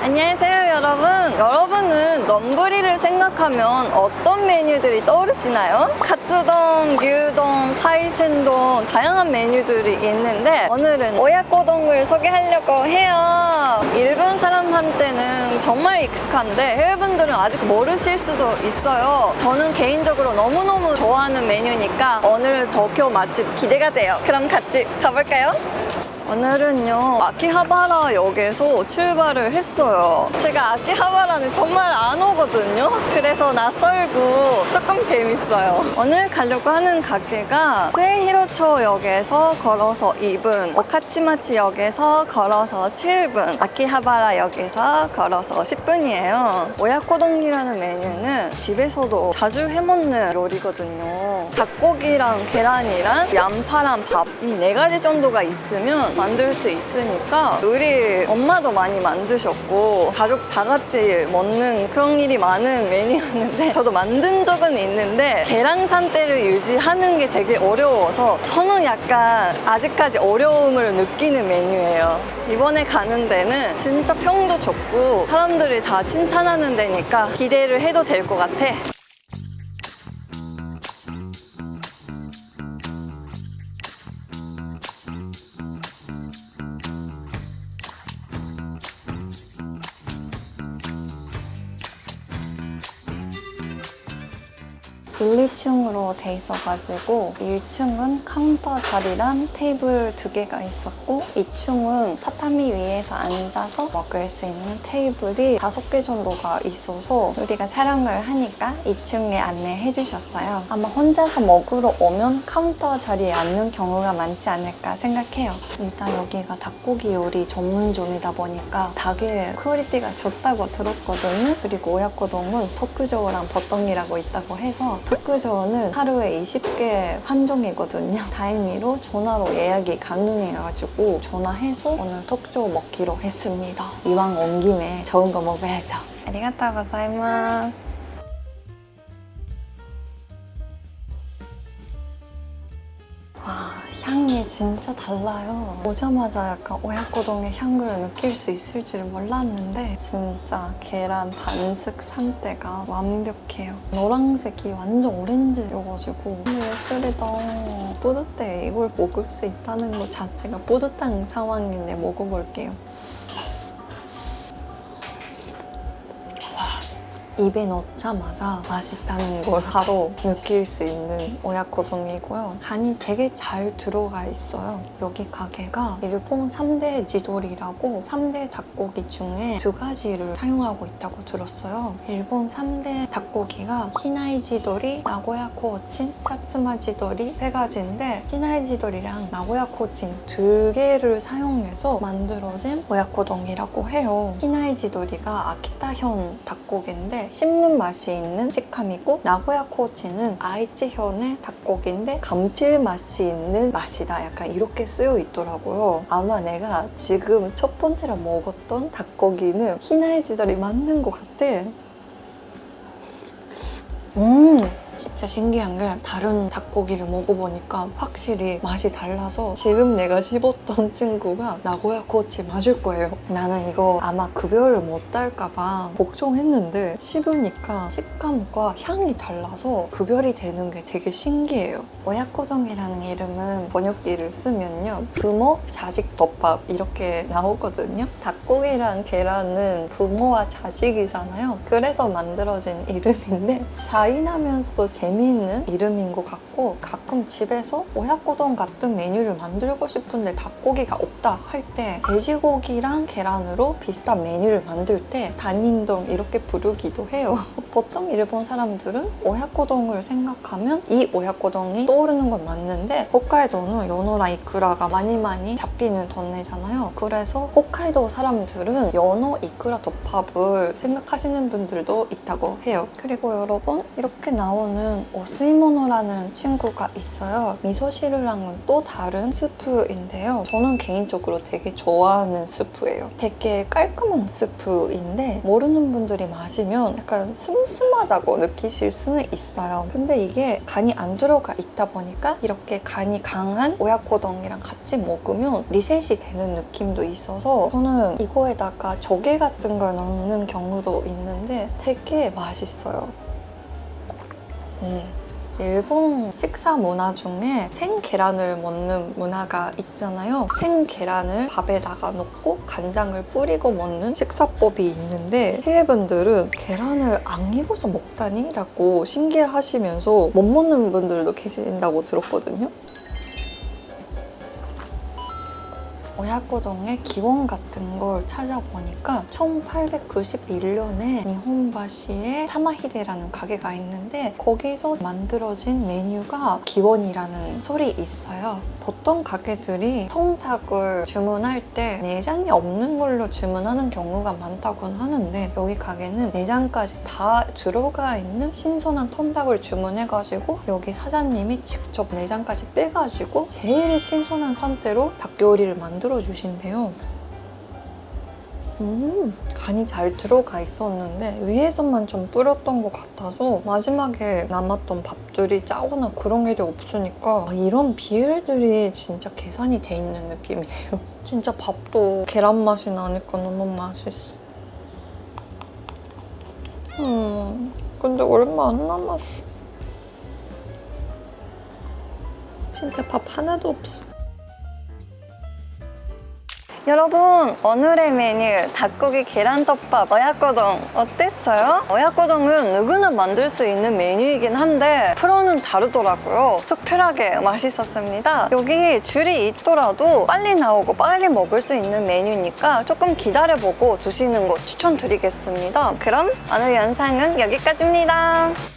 안녕하세요 여러분. 여러분은 넘구리를 생각하면 어떤 메뉴들이 떠오르시나요? 카츠동, gyudon, 카이센동 다양한 메뉴들이 있는데 오늘은 오야코동을 소개하려고 해요. 일본 사람한테는 정말 익숙한데 해외분들은 아직 모르실 수도 있어요. 저는 개인적으로 너무너무 좋아하는 메뉴니까 오늘 도쿄 맛집 기대가 돼요. 그럼 같이 가볼까요? 오늘은요 아키하바라 역에서 출발을 했어요. 제가 아키하바라는 정말 안 오거든요. 그래서 낯설고 조금 재밌어요. 오늘 가려고 하는 가게가 스에히로초 역에서 걸어서 2분, 오카치마치 역에서 걸어서 7분, 아키하바라 역에서 걸어서 10분이에요. 오야코동이라는 메뉴는 집에서도 자주 해먹는 요리거든요. 닭고기랑 계란이랑 양파랑 밥 이 4가지 정도가 있으면 만들 수 있으니까 우리 엄마도 많이 만드셨고 가족 다 같이 먹는 그런 일이 많은 메뉴였는데 저도 만든 적은 있는데 계란 상태를 유지하는 게 되게 어려워서 저는 약간 아직까지 어려움을 느끼는 메뉴예요. 이번에 가는 데는 진짜 평도 좋고 사람들이 다 칭찬하는 데니까 기대를 해도 될 것 같아. 분리층으로 돼 있어가지고 1층은 카운터 자리랑 테이블 2개가 있었고 2층은 타타미 위에서 앉아서 먹을 수 있는 테이블이 5개 정도가 있어서 우리가 촬영을 하니까 2층에 안내해 주셨어요. 아마 혼자서 먹으러 오면 카운터 자리에 앉는 경우가 많지 않을까 생각해요. 일단 여기가 닭고기 요리 전문점이다 보니까 닭의 퀄리티가 좋다고 들었거든요. 그리고 오야코동은 토크조랑 버덩이라고 있다고 해서 토크조는 하루에 20개 환종이거든요. 다행히로 전화로 예약이 가능해가지고 전화해서 오늘 토크조 먹기로 했습니다. 이왕 온 김에 좋은 거 먹어야죠. 아리가또 고자이마스. 향이 진짜 달라요. 오자마자 약간 오야코동의 향을 느낄 수 있을 줄 몰랐는데 진짜 계란 반숙 상태가 완벽해요. 노란색이 완전 오렌지여가지고 예술이다. 뿌듯해. 이걸 먹을 수 있다는 것 자체가 뿌듯한 상황인데 먹어볼게요. 입에 넣자마자 맛있다는 걸 바로 느낄 수 있는 오야코동이고요. 간이 되게 잘 들어가 있어요. 여기 가게가 일본 3대 지도리라고 3대 닭고기 중에 2가지를 사용하고 있다고 들었어요. 일본 3대 닭고기가 히나이 지도리, 나고야 코우친, 사츠마 지도리 3가지인데 히나이 지도리랑 나고야 코우친 2개를 사용해서 만들어진 오야코동이라고 해요. 히나이 지도리가 아키타현 닭고기인데 씹는 맛이 있는 식감이고 나고야 코우치는 아이치현의 닭고기인데 감칠맛이 있는 맛이다. 약간 이렇게 쓰여 있더라고요. 아마 내가 지금 첫 번째로 먹었던 닭고기는 히나이 지도리 맞는 것 같아. 진짜 신기한 게 다른 닭고기를 먹어보니까 확실히 맛이 달라서 지금 내가 씹었던 친구가 나고야 코우치 맞을 거예요. 나는 이거 아마 구별을 못 할까봐 걱정했는데 씹으니까 식감과 향이 달라서 구별이 되는 게 되게 신기해요. 오야코동이라는 이름은 번역기를 쓰면요. 부모, 자식, 덮밥 이렇게 나오거든요. 닭고기랑 계란은 부모와 자식이잖아요. 그래서 만들어진 이름인데 잔인하면서도 재미있는 이름인 것 같고 가끔 집에서 오야코동 같은 메뉴를 만들고 싶은데 닭고기가 없다 할 때 돼지고기랑 계란으로 비슷한 메뉴를 만들 때 단인동 이렇게 부르기도 해요. 보통 일본 사람들은 오야코동을 생각하면 이 오야코동이 떠오르는 건 맞는데 홋카이도는 연어랑 이쿠라가 많이 잡히는 동네잖아요. 그래서 홋카이도 사람들은 연어, 이쿠라 덮밥을 생각하시는 분들도 있다고 해요. 그리고 여러분 이렇게 나오는 오스이모노라는 친구가 있어요. 미소시루랑은 또 다른 스프인데요. 저는 개인적으로 되게 좋아하는 스프예요. 되게 깔끔한 스프인데 모르는 분들이 마시면 약간 슴슴하다고 느끼실 수는 있어요. 근데 이게 간이 안 들어가 있다 보니까 이렇게 간이 강한 오야코동이랑 같이 먹으면 리셋이 되는 느낌도 있어서 저는 이거에다가 조개 같은 걸 넣는 경우도 있는데 되게 맛있어요. 일본 식사 문화 중에 생 계란을 먹는 문화가 있잖아요. 생 계란을 밥에다가 넣고 간장을 뿌리고 먹는 식사법이 있는데 해외분들은 계란을 안 익어서 먹다니? 라고 신기해하시면서 못 먹는 분들도 계신다고 들었거든요. 오야코동의 기원 같은 걸 찾아보니까 1891년에 니혼바시에 타마히데라는 가게가 있는데 거기서 만들어진 메뉴가 기원이라는 설이 있어요. 보통 가게들이 통닭을 주문할 때 내장이 없는 걸로 주문하는 경우가 많다곤 하는데 여기 가게는 내장까지 다 들어가 있는 신선한 통닭을 주문해가지고 여기 사장님이 직접 내장까지 빼가지고 제일 신선한 상태로 닭 요리를 만들어주신대요. 간이 잘 들어가 있었는데 위에서만 좀 뿌렸던 것 같아서 마지막에 남았던 밥들이 짜거나 그런 게 없으니까 이런 비율들이 진짜 계산이 돼 있는 느낌이네요. 진짜 밥도 계란 맛이 나니까 너무 맛있어. 근데 얼마 안 남았어. 진짜 밥 하나도 없어. 여러분, 오늘의 메뉴 닭고기 계란덮밥 오야코동 어땠어요? 오야코동은 누구나 만들 수 있는 메뉴이긴 한데 프로는 다르더라고요. 특별하게 맛있었습니다. 여기 줄이 있더라도 빨리 나오고 빨리 먹을 수 있는 메뉴니까 조금 기다려보고 드시는 거 추천드리겠습니다. 그럼 오늘 영상은 여기까지입니다.